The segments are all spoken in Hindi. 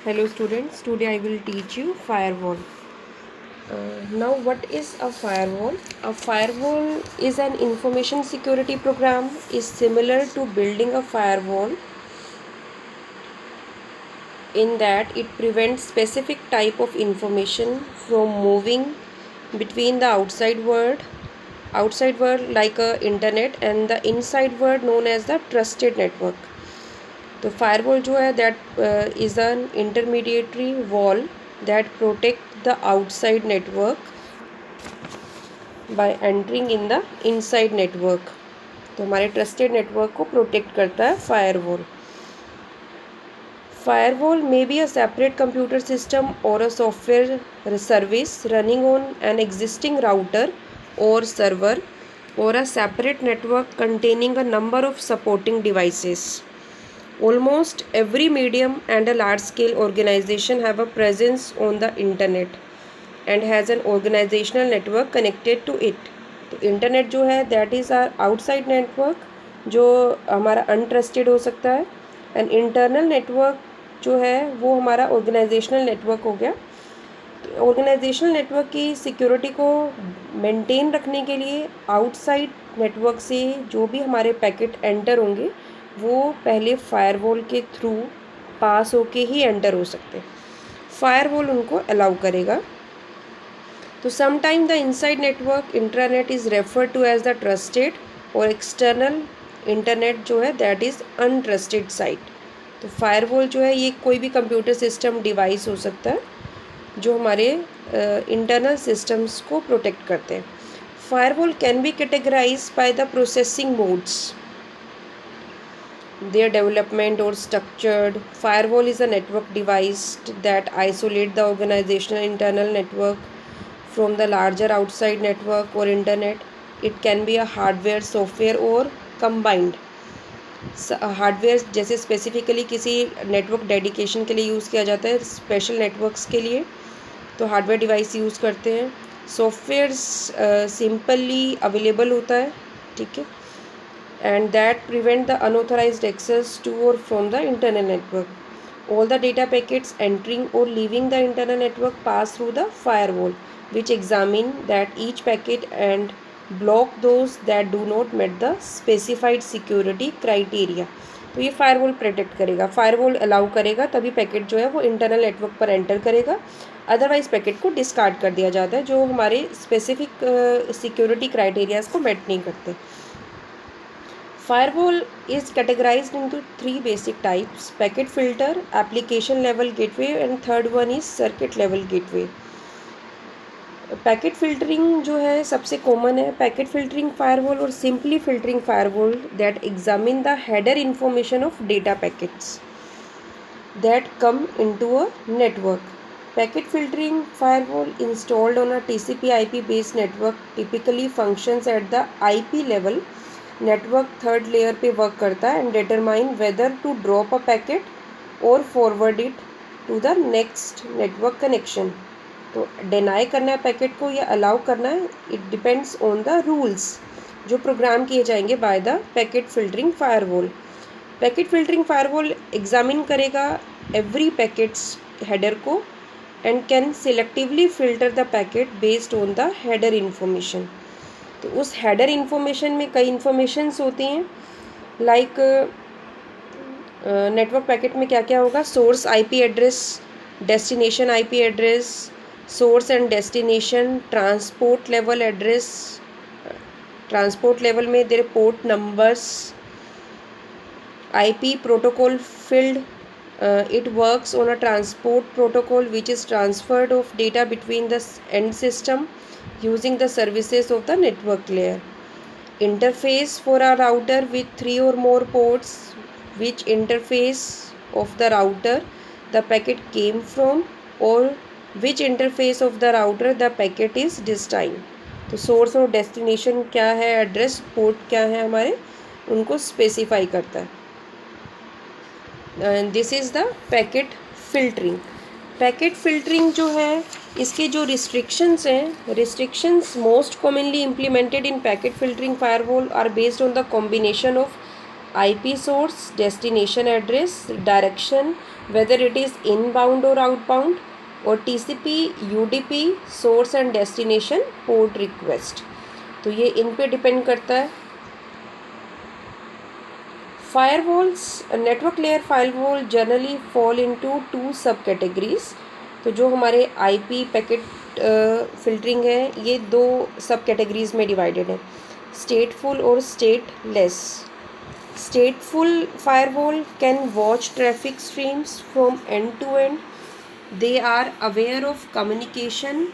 Hello students, today I will teach you firewall. Now what is a firewall? A firewall is an information security program, is similar to building a firewall in that it prevents specific type of information from moving between the outside world like a internet and the inside world known as the trusted network. तो फायरवॉल जो है that is an intermediary wall that protect the outside network by entering in the inside network. तो हमारे ट्रस्टेड नेटवर्क को प्रोटेक्ट करता है firewall. Firewall may be a separate computer system or a software service running on an existing router or server or a separate network containing a number of supporting devices. Almost every medium and a large-scale organization have a presence on the internet and has an organizational network connected to it. तो इंटरनेट जो है that is are outside network जो हमारा अनट्रस्टेड हो सकता है, एंड इंटरनल नेटवर्क जो है वो हमारा ऑर्गेनाइजेशनल नेटवर्क हो गया. ऑर्गेनाइजेशनल नेटवर्क की सिक्योरिटी को मेंटेन रखने के लिए आउटसाइड नेटवर्क से जो भी हमारे पैकेट एंटर होंगे वो पहले फायरवॉल के थ्रू पास होके ही एंटर हो सकते हैं. फायरवॉल उनको अलाउ करेगा. तो sometime the inside network intranet is refer to as the trusted और एक्सटर्नल इंटरनेट जो है दैट इज़ अनट्रस्टेड साइट. तो फायरवॉल जो है ये कोई भी कंप्यूटर सिस्टम डिवाइस हो सकता है जो हमारे इंटरनल सिस्टम्स को प्रोटेक्ट करते हैं. Firewall can be categorize by the processing modes, their development or structured. Firewall is a network device that isolate the organizational internal network from the larger outside network or internet. It can be a hardware, software or combined. Hardware जैसे स्पेसिफिकली किसी नेटवर्क डेडिकेशन के लिए यूज़ किया जाता है, स्पेशल नेटवर्क्स के लिए तो हार्डवेयर डिवाइस यूज़ करते हैं. सॉफ्टवेयर सिंपली अवेलेबल होता है, ठीक है, and that prevent the unauthorized access to or from the internal network. All the data packets entering or leaving the internal network pass through the firewall, which examine that each packet and block those that do not meet the specified security criteria. तो ये फायरवॉल प्रोटेक्ट करेगा, फायरवॉल अलाउ करेगा तभी पैकेट जो है वो इंटरनल नेटवर्क पर एंटर करेगा, अदरवाइज पैकेट को डिस्कार्ड कर दिया जाता है जो हमारे स्पेसिफिक सिक्योरिटी क्राइटेरियाज को मेट नहीं करते. Firewall is categorized into three basic types: packet filter, application level gateway, and third one is circuit level gateway. Packet filtering जो है सबसे कॉमन है. Packet filtering firewall or simply filtering firewall that examine the header information of data packets that come into a network. Packet filtering firewall installed on a TCP/IP based network typically functions at the IP level. Network third layer पे वर्क करता है and determine whether to drop a packet or forward it to the next network connection. तो डिनाई करना है पैकेट को या अलाउ करना है, it depends on the rules जो प्रोग्राम किए जाएंगे by the packet filtering firewall. Packet filtering firewall examine करेगा एवरी पैकेट्स हेडर को and can selectively filter the packet based on the header information. तो उस हेडर इंफॉर्मेशन में कई इंफॉर्मेशंस होती हैं, लाइक नेटवर्क पैकेट में क्या क्या होगा: source IP address, destination IP address, source and destination, transport level address, transport level में their port numbers, IP protocol field. It works on a transport protocol which is transferred of data between the end system using the services of the network layer. Interface for a router with 3 or more ports, which interface of the router the packet came from or which interface of the router the packet is destined. तो सोर्स और डेस्टिनेशन क्या है, एड्रेस पोर्ट क्या है हमारे, उनको स्पेसिफाई करता है. This is the packet filtering. Packet filtering जो है इसके जो रिस्ट्रिक्शंस हैं, most commonly implemented in packet filtering firewall are based on the combination of IP source, destination address, direction, whether it is inbound or outbound, और TCP, UDP, source and destination port request. तो ये इन पे डिपेंड करता है. Firewalls, network layer firewall generally fall into two सब कैटेगरीज. तो जो हमारे IP पैकेट फिल्टरिंग है ये दो सब कैटेगरीज में डिवाइडेड है, स्टेटफुल और stateless. Stateful firewall can watch traffic streams from end to end. They are aware of communication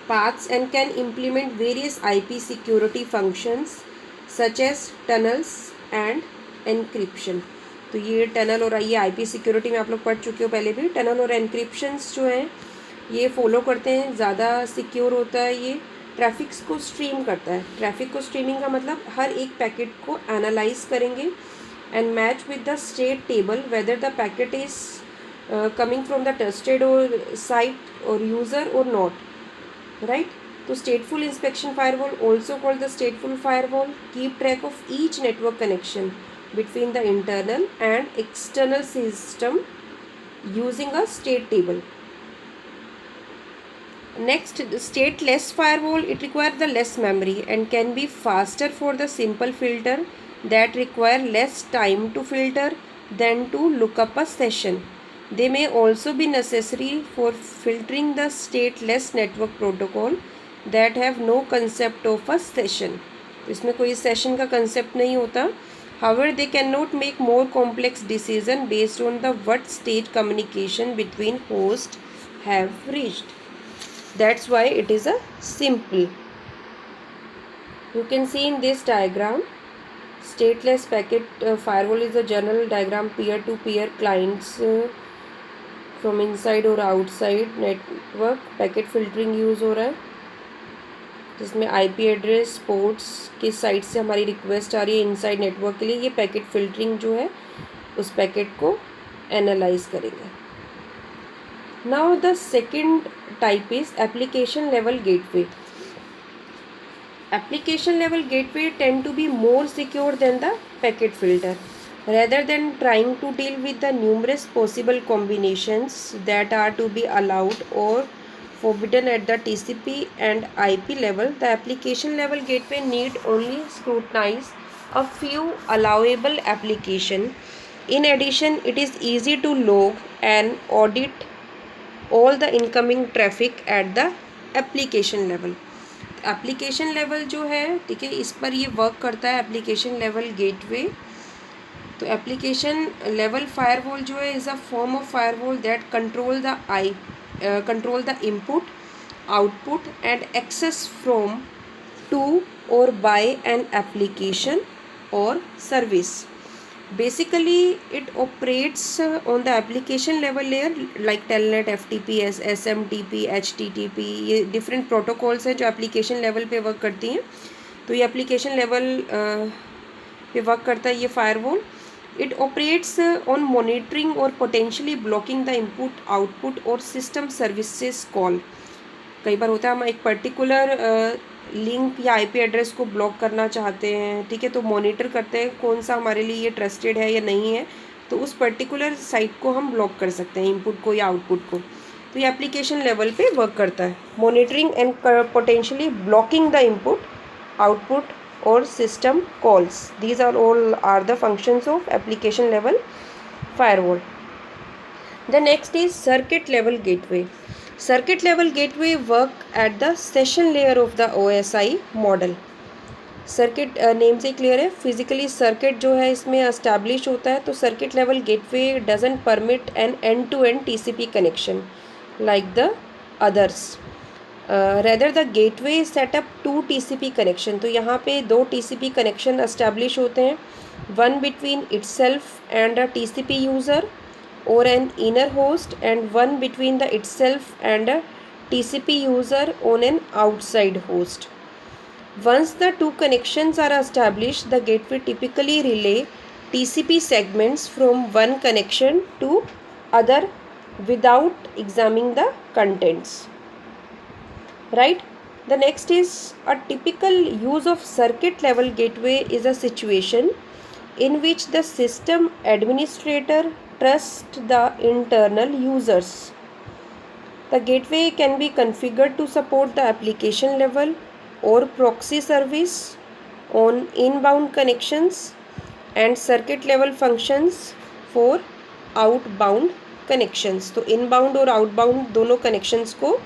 paths and can implement various IP security functions such as tunnels and encryption. तो ये टनल और ये IP सिक्योरिटी में आप लोग पढ़ चुके हो पहले भी. टनल और एनक्रिप्शंस जो हैं ये फॉलो करते हैं, ज़्यादा सिक्योर होता है. ये ट्रैफिक्स को स्ट्रीम करता है. ट्रैफिक को स्ट्रीमिंग का मतलब हर एक पैकेट को एनालाइज करेंगे and match with the state table whether the packet is coming from the trusted और साइट और यूज़र और नॉट, राइट. तो stateful inspection firewall, also called the stateful firewall, keep track of each network connection between the internal and external system using a state table. Next, the stateless firewall, it requires the less memory and can be faster for the simple filter that require less time to filter than to look up a session. They may also be necessary for filtering the stateless network protocol that have no concept of a session. तो इसमें कोई सेशन का कंसेप्ट नहीं होता. However, they cannot make more complex decision based on the what stage communication between hosts have reached. That's why it is a simple. You can see in this diagram, stateless packet firewall is a general diagram. Peer-to-peer clients from inside or outside network packet filtering use हो रहा है, जिसमें IP एड्रेस पोर्ट्स किस साइट से हमारी रिक्वेस्ट आ रही है इनसाइड नेटवर्क के लिए. ये पैकेट फिल्टरिंग जो है उस पैकेट को एनालाइज करेगा. Now the second type is application level gateway. Application level gateway tend to be more secure than the packet filter. Rather than trying to deal with the numerous possible combinations that are to be allowed or forbidden at the TCP and IP level, the application level gateway need only scrutinize a few allowable application. In addition, it is easy to log and audit all the incoming traffic at the application level. Application level जो है, ठीक है, इस पर ये वर्क करता है एप्लीकेशन लेवल गेटवे. तो एप्लीकेशन लेवल फायरवॉल जो है is a form of firewall that control the input output and access from to or by an application or service. Basically, it operates on the application level layer like Telnet, FTP, SMTP, HTTP. ये different protocols हैं जो application level पे work करती हैं. तो ये application level पे work करता है ये firewall. It operates on monitoring or potentially blocking the input, output और system services call. कई बार होता है हम एक पर्टिकुलर लिंक या IP एड्रेस को ब्लॉक करना चाहते हैं, ठीक है, तो मॉनिटर करते हैं कौन सा हमारे लिए ये ट्रस्टेड है या नहीं है, तो उस पर्टिकुलर साइट को हम ब्लॉक कर सकते हैं, इनपुट को या आउटपुट को. तो ये एप्लीकेशन लेवल पे वर्क करता है, monitoring and potentially blocking the input output और system calls. These are all are the functions of application level firewall. The next is circuit level gateway. Circuit level gateway work at the session layer of the OSI model. Circuit name से क्लियर है. फिजिकली सर्किट जो है इसमें एस्टैब्लिश होता है. तो circuit level gateway doesn't permit an end to end TCP connection like the others. Rather the gateway setup to TCP connection. तो यहाँ पे दो TCP कनेक्शन एस्टैब्लिश होते हैं, one between itself and a TCP user or an inner host and one between the itself and a TCP user on an outside host. Once the two connections are established, the gateway typically relay TCP segments from one connection to other without examining the contents. Right? The next is a typical use of circuit level gateway is a situation in which the system administrator trusts the internal users. The gateway can be configured to support the application level or proxy service on inbound connections and circuit level functions for outbound connections. तो inbound और outbound दोनों connections को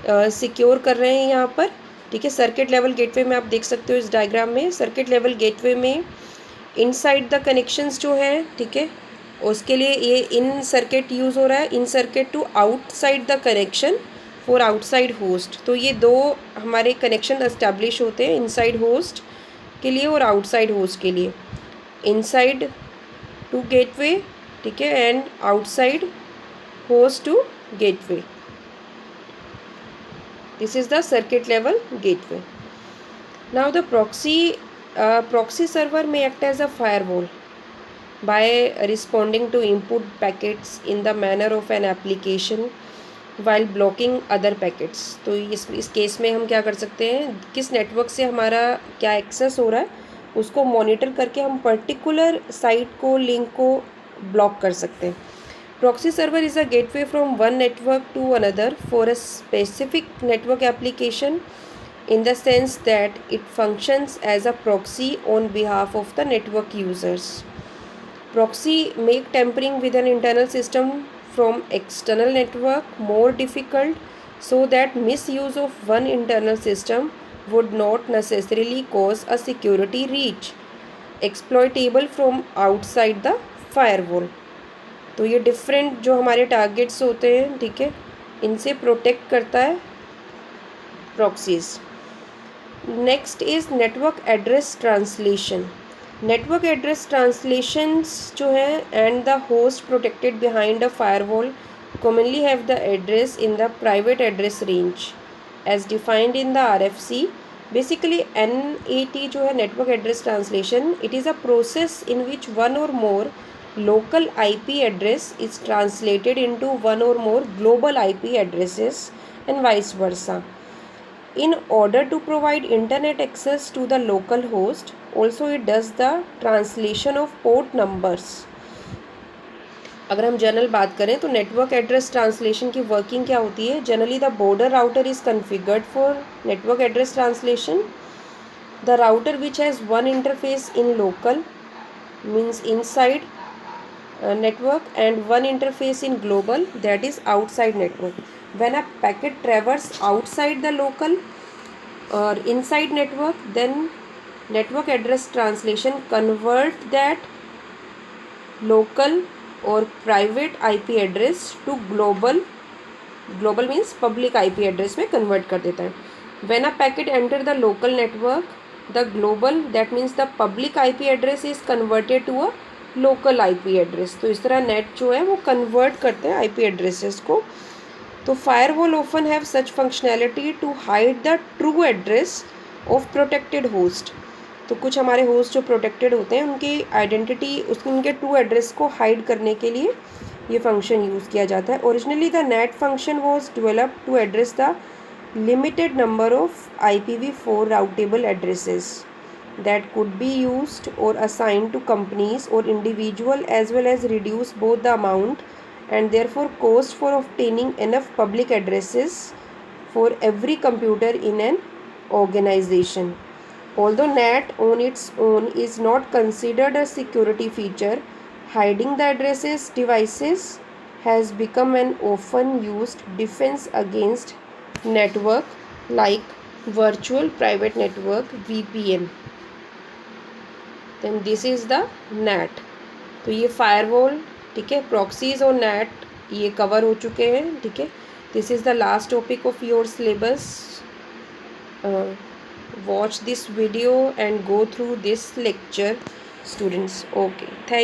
सिक्योर कर रहे हैं यहाँ पर, ठीक है। सर्किट लेवल गेटवे में आप देख सकते हो इस डायग्राम में, सर्किट लेवल गेटवे में इनसाइड द कनेक्शंस जो है, ठीक है, उसके लिए ये इन सर्किट यूज़ हो रहा है, in circuit to outside the connection for outside host. तो ये दो हमारे कनेक्शन एस्टैब्लिश होते हैं, इनसाइड होस्ट के लिए और आउटसाइड होस्ट के लिए। इनसाइड टू गेटवे, ठीक है, and outside host to gateway. This is the circuit level gateway. Now the proxy server may act as a firewall by responding to input packets in the manner of an application while blocking other packets. तो इस केस में हम क्या कर सकते हैं, किस नेटवर्क से हमारा क्या एक्सेस हो रहा है उसको मॉनिटर करके हम पर्टिकुलर साइट को, लिंक को ब्लॉक कर सकते हैं। Proxy server is a gateway from one network to another for a specific network application in the sense that it functions as a proxy on behalf of the network users. Proxy make tampering with an internal system from external network more difficult so that misuse of one internal system would not necessarily cause a security breach exploitable from outside the firewall. तो ये डिफरेंट जो हमारे टारगेट्स होते हैं, ठीक है, इनसे प्रोटेक्ट करता है proxies. Next is network address translation. Network address translations जो है and the host protected behind a firewall commonly have the address in the private address range as defined in the RFC। Basically NAT जो है network address translation, it is a process in which one or more local IP address is translated into one or more global IP addresses and vice versa. In order to provide internet access to the local host, also it does the translation of port numbers. अगर हम जनरल बात करें तो नेटवर्क एड्रेस ट्रांसलेशन की वर्किंग क्या होती है, generally the border router is configured for network address translation. The router which has one interface in local means inside network and one interface in global, that is outside network. When a packet traverses outside the local or inside network, then network address translation convert that local or private IP address to global means public IP address में convert कर देता है। When a packet enter the local network, the global, that means the public IP address is converted to a local IP address. तो इस तरह नेट जो है वो कन्वर्ट करते हैं IP एड्रेसेस को। तो firewall often have such functionality to hide the true address of protected host. तो कुछ हमारे होस्ट जो प्रोटेक्टेड होते हैं उनकी आइडेंटिटी, उनके ट्रू एड्रेस को हाइड करने के लिए ये फंक्शन यूज़ किया जाता है। Originally the NAT function was developed to address the limited number of IPv4 routable addresses that could be used or assigned to companies or individual, as well as reduce both the amount and therefore cost for obtaining enough public addresses for every computer in an organization. Although NAT on its own is not considered a security feature, hiding the addresses devices has become an often used defense against network like virtual private network VPN. Then this is the NAT। तो ये फायरवॉल, ठीक है, प्रॉक्सीज और NAT ये कवर हो चुके हैं, ठीक है। This is the last topic of your syllabus. Watch this video and go through this lecture students. Okay, thank